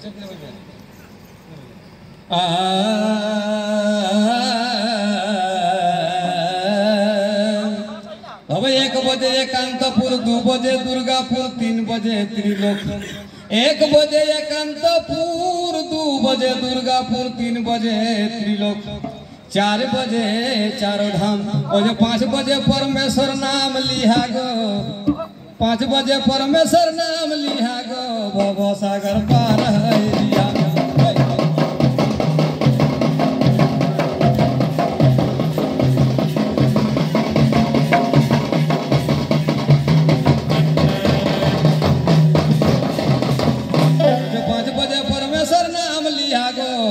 હવે 1 बजे एकांतपुर, 2 बजे दुर्गापुर, 3 बजे त्रिलोक। 1 बजे एकांतपुर, 2 बजे दुर्गापुर, 3 बजे त्रिलोक, 4 बजे चारों धाम और 5 बजे परमेश्वर नाम लिहा गो। 5 बजे परमेश्वर नाम लिहा गो। भव सागर पार हैरिया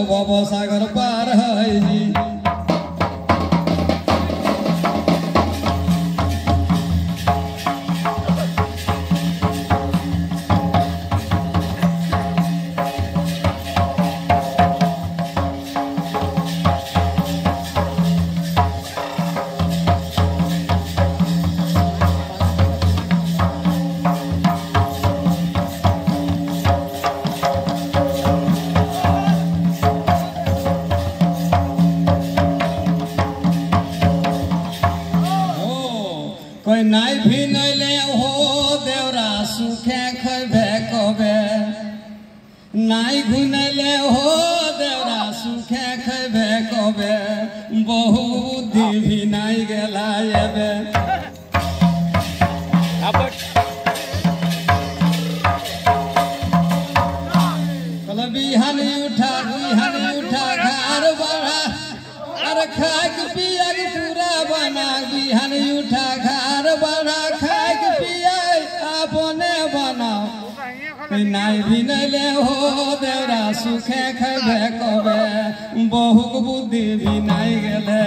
भव सागर पार है जी। कोई नाई भी नहीं ले हो देवरा सुखे खबे कबे। नाई घुने ले हो देवरा सुखे खबे कबे। बहु बुद्धि भी नहीं गेला एबे। कल बिहान उठा घर बढ़ा अरे खाक पिया पूरा बना। बिहान उठा घर बढ़ा खाक पिया अपने बनाओ। नाई भी नहीं ले हो देवरा सुखे खबे कबे। बहुक बुद्धि भी नहीं गेले।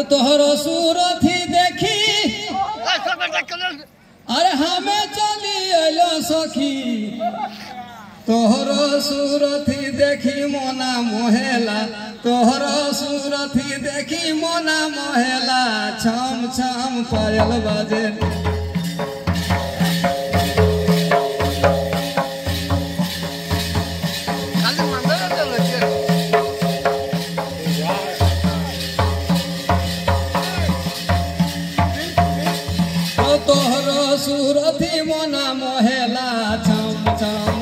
तोहरो सूरथी देखी अरे हमें चली अलो सखी। तोहरो सूरथी देखी मोना मोहेला। तोहरो सूरथी देखी मोना मोहेला। छम छम पायल बाजे। तोहरो सूरथी मोना मोहेला। छम छम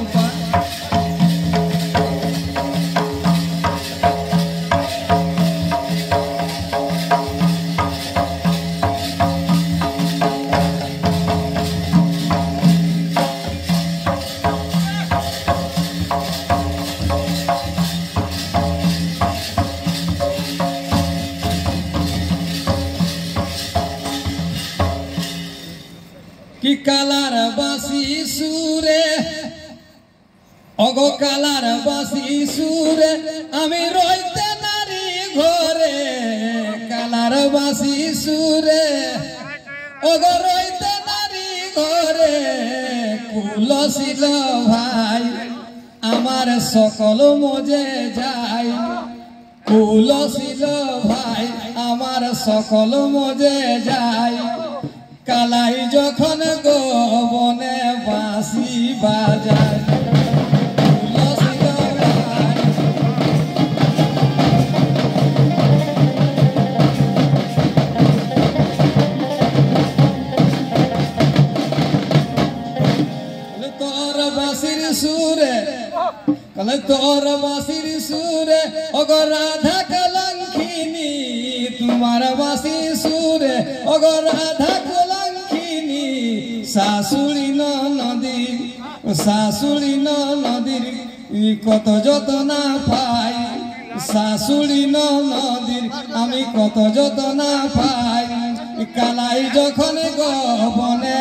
कि कालार बासी सुरे अगो कालार बासी सुरे आमी रইতে नारी घरे। कालार बासी सुरे अगो रইতে नारी घरे। कुलसिल भाई आमार सकल मजे जाय। कुलसिल भाई आमार सकल मजे जाय। कालाई जखन गोबने बाँसी बाजाय। तोर बाँसिर सुरे कले तोर बाँसिर सुरे अगो राधा कलंकिनी। तुम्हार बाँसी सुरे अगो राधा শাশুড়ি নদীর কত যতনা পাই। শাশুড়ি নদীর আমি কত যত না পাই কালাই যখন গবনে